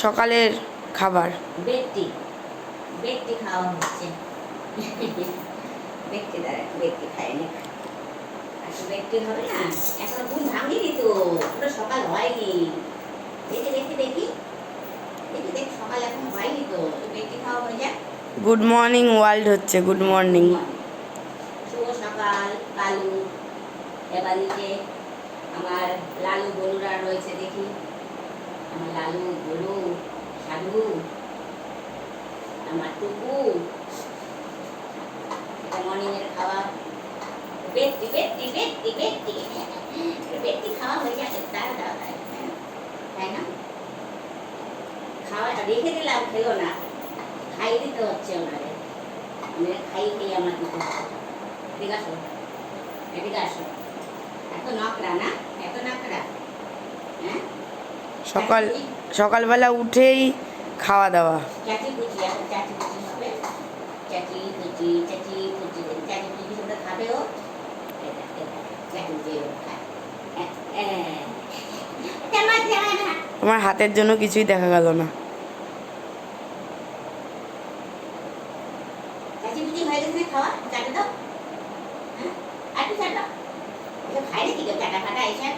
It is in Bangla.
সকালের খাবার। বেডটি বেডটি খাওয়া হচ্ছে। বেডটি দ্বারা বেডটি খায়নি। আচ্ছা বেডটি হবে না, এখনো ঘুম ভাঙিনি তো, পুরো সকাল হয়নি। দেখি দেখি দেখি দেখি দেখি সকাল এখন হয়নি তো, বেডটি খাওয়া হয়ে যাক। গুড মর্নিং ওয়ার্ল্ড হচ্ছে, গুড মর্নিং। শুভ সকাল কালু। এবার নিচে আমার লালু গরুরা রয়েছে, দেখি আমার লালু গরু সাধু আমার টুকু। এটা মর্নিংয়ের খাওয়া। বেডটি বেডটি বেডটি বেডটি বেডটি খাওয়া হয়ে যাবে, দাঁড়া দাঁড়া তাই না? খাওয়াটা রেখে দিলাম, খেলো না, খাই দিতে হচ্ছে ওনারে, মানে খাই খেয়ে আমার দিতে হচ্ছে। এদিকে আসো, এদিকে আসো। এত নকরা না, এত নকরা। হ্যাঁ সকালবেলা উঠেই খাওয়া দাওয়া। চাচি কুচি, এখন চাচি কুচি হবে। চাচি কুচি চাচি কুচি চাচি কুচি ওটা খাবে ও। চাচি কুচি খায়। আমার হাতের জন্য কিছুই দেখা গেল না। চাচি কুচি হয়ে গেছে খাওয়া, চাটা দাও। হ্যাঁ, আর একটু চাটা। খায় নাকি কেউ চাটা ফাটা এসব?